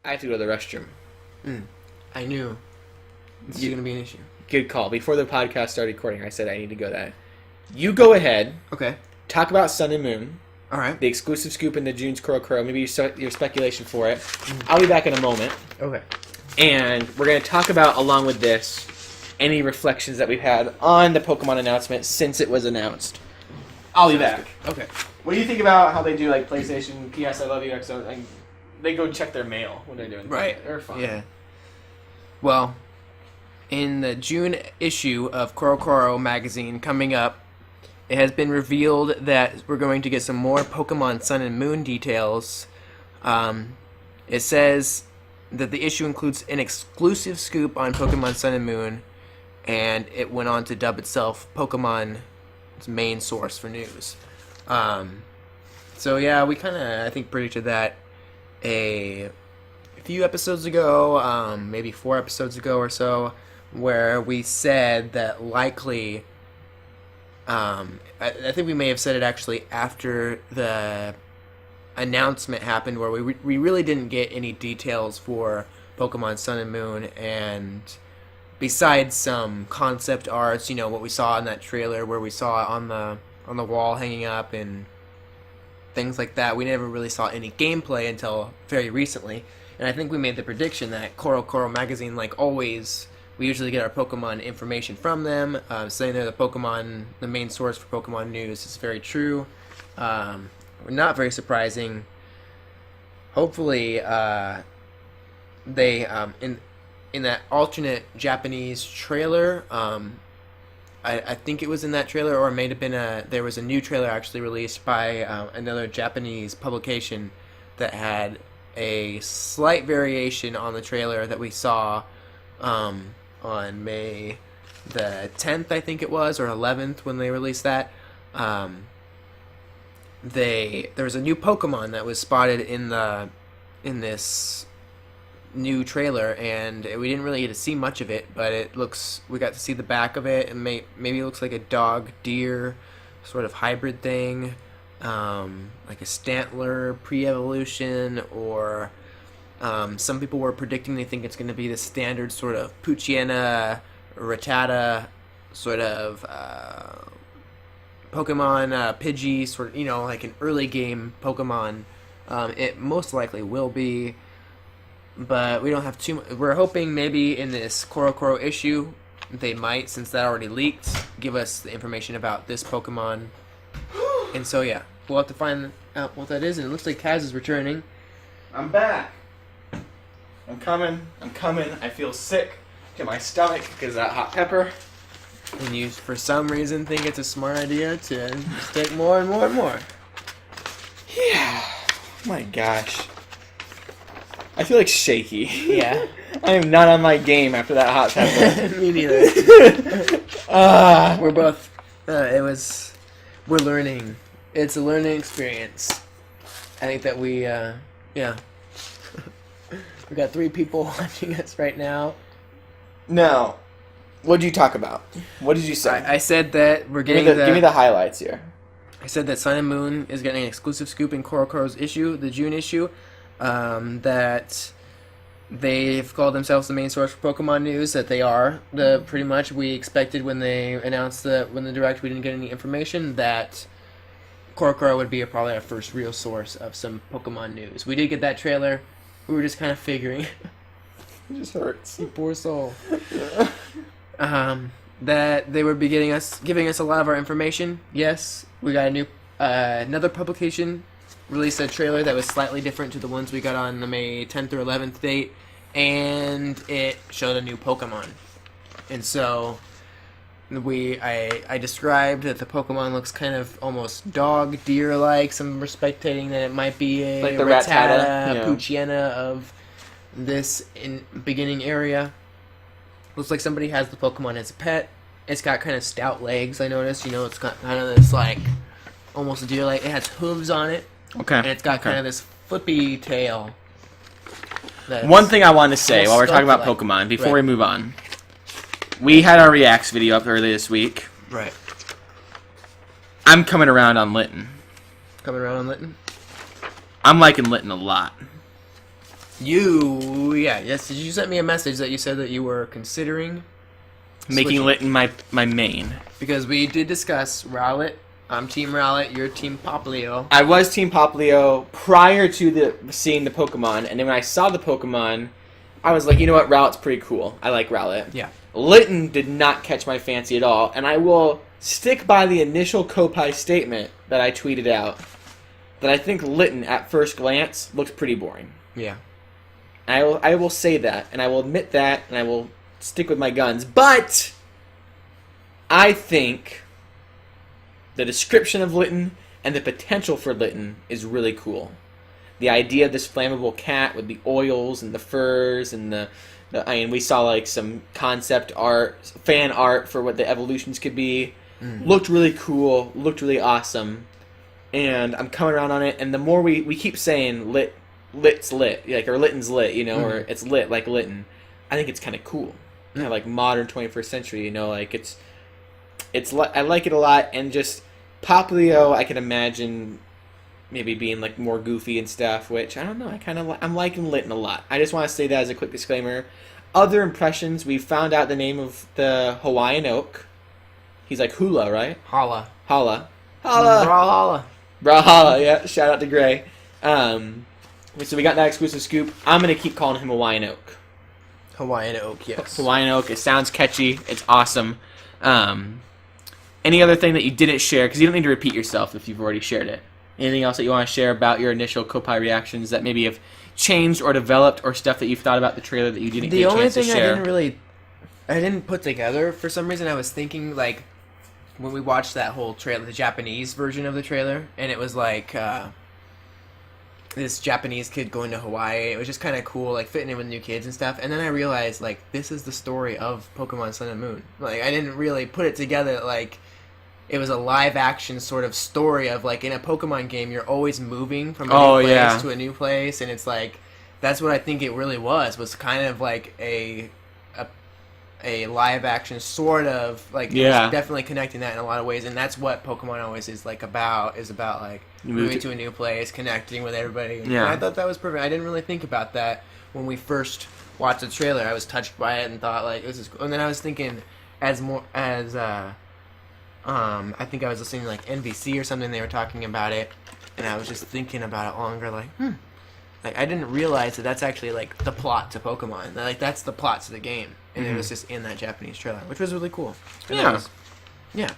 I have to go to the restroom. I knew it's going to be an issue. Good call. Before the podcast started recording, I said I need to go that. You go ahead. Okay. Talk about Sun and Moon. All right. The exclusive scoop into June's CoroCoro. Maybe your speculation for it. I'll be back in a moment. Okay. And we're going to talk about, along with this, any reflections that we've had on the Pokemon announcement since it was announced. I'll be back. Okay. What do you think about how they do, like, PlayStation, PS, I Love You, XO? Like, they go check their mail when they're doing right. They're fun. Yeah. Well, in the June issue of CoroCoro magazine coming up, it has been revealed that we're going to get some more Pokemon Sun and Moon details. It says that the issue includes an exclusive scoop on Pokemon Sun and Moon, and it went on to dub itself Pokemon's main source for news. So yeah, we kind of, I think, predicted that a few episodes ago, maybe 4 episodes ago or so, where we said that likely, I think we may have said it actually after the announcement happened, where we really didn't get any details for Pokemon Sun and Moon, and besides some concept arts, you know, what we saw in that trailer where we saw it on the wall hanging up and things like that, we never really saw any gameplay until very recently. And I think we made the prediction that CoroCoro magazine, like always, we usually get our Pokemon information from them, saying they're the main source for Pokemon news. It's very true. Not very surprising. Hopefully, they in that alternate Japanese trailer, I think it was in that trailer, or it may have been there was a new trailer actually released by another Japanese publication that had a slight variation on the trailer that we saw on May the 10th, I think it was, or 11th when they released that. There was a new Pokemon that was spotted in this new trailer, and we didn't really get to see much of it, but we got to see the back of it, and maybe it looks like a dog deer sort of hybrid thing, like a Stantler pre-evolution, or some people were predicting they think it's going to be the standard sort of Poochyena Rattata sort of Pokemon, Pidgey, sort of, you know, like an early game Pokemon. It most likely will be, but we don't have too much. We're hoping maybe in this CoroCoro issue they might, since that already leaked, give us the information about this Pokemon. And so yeah, we'll have to find out what that is. And it looks like Kaz is returning. I'm back. I'm coming. I feel sick to my stomach because of that hot pepper. And you, for some reason, think it's a smart idea to just take more and more and more. Yeah. Oh my gosh. I feel like shaky. Yeah. I am not on my game after that hot pepper. Me neither. We're both. We're learning. It's a learning experience. I think that we, yeah. We got 3 people watching us right now. No. What did you talk about? What did you say? I said that we're getting give me the highlights here. I said that Sun and Moon is getting an exclusive scoop in CoroCoro's issue, the June issue. That they've called themselves the main source for Pokemon news. That they are pretty much. We expected when they announced when the direct we didn't get any information that CoroCoro would be probably our first real source of some Pokemon news. We did get that trailer. We were just kind of figuring. It just hurts. You poor soul. That they would be giving us a lot of our information. Yes, we got a new another publication released a trailer that was slightly different to the ones we got on the May 10th or 11th date, and it showed a new Pokemon. And so I described that the Pokemon looks kind of almost dog deer like. Some were speculating that it might be a like the Rattata, Poochyena of this beginning area. Looks like somebody has the Pokemon as a pet. It's got kind of stout legs, I noticed. You know, it's got kind of this, like, almost a deer-like. It has hooves on it. Okay. And it's got kind of this flippy tail. One thing I wanted to say while we're talking about Pokemon, before we move on. We had our Reacts video up earlier this week. Right. I'm coming around on Litten. Coming around on Litten? I'm liking Litten a lot. Yes. Did you send me a message that you said that you were considering Making switching? Litten my main. Because we did discuss Rowlet. I'm Team Rowlet. You're Team Poplio. I was Team Poplio prior to seeing the Pokemon, and then when I saw the Pokemon, I was like, you know what, Rowlet's pretty cool. I like Rowlet. Yeah. Litten did not catch my fancy at all, and I will stick by the initial Koppai statement that I tweeted out, that I think Litten, at first glance, looks pretty boring. Yeah. I will say that, and I will admit that, and I will stick with my guns, but I think the description of Litten and the potential for Litten is really cool. The idea of this flammable cat with the oils and the furs and we saw like some concept art, fan art for what the evolutions could be. Looked really cool, looked really awesome, and I'm coming around on it. And the more we keep saying Lit's lit, like, or Litten's lit, you know, or it's lit like Litten, I think it's kind of cool. You know, like modern 21st century, you know, like I like it a lot, and just Poplio, I can imagine maybe being like more goofy and stuff, which I don't know. I'm liking Litten a lot. I just want to say that as a quick disclaimer. Other impressions: we found out the name of the Hawaiian oak. He's like Hula, right? Holla. Hala. Brawlhalla. Yeah. Shout out to Gray. So we got that exclusive scoop. I'm gonna keep calling him Hawaiian oak. Hawaiian oak, yes. Hawaiian oak. It sounds catchy. It's awesome. Any other thing that you didn't share? Because you don't need to repeat yourself if you've already shared it. Anything else that you want to share about your initial Koppai reactions that maybe have changed or developed, or stuff that you've thought about the trailer that you didn't get a chance to share? The only thing I didn't put together, for some reason, I was thinking, like, when we watched that whole trailer, the Japanese version of the trailer, and it was like this Japanese kid going to Hawaii. It was just kind of cool, like fitting in with new kids and stuff. And then I realized, like, this is the story of Pokemon Sun and Moon. Like, I didn't really put it together, like, it was a live action sort of story of, like, in a Pokemon game, you're always moving from a new place to a new place, and it's like, that's what I think it really was kind of like a live action sort of, like, it was definitely connecting that in a lot of ways, and that's what Pokemon always is about like moving to a new place, connecting with everybody. And I thought that was perfect. I didn't really think about that when we first watched the trailer. I was touched by it and thought, like, this is cool. And then I was thinking, I think I was listening to, like, NBC or something, they were talking about it, and I was just thinking about it longer, like, like, I didn't realize that that's actually, like, the plot to Pokemon. Like, that's the plot to the game, and it was just in that Japanese trailer, which was really cool. And Yeah. Yeah.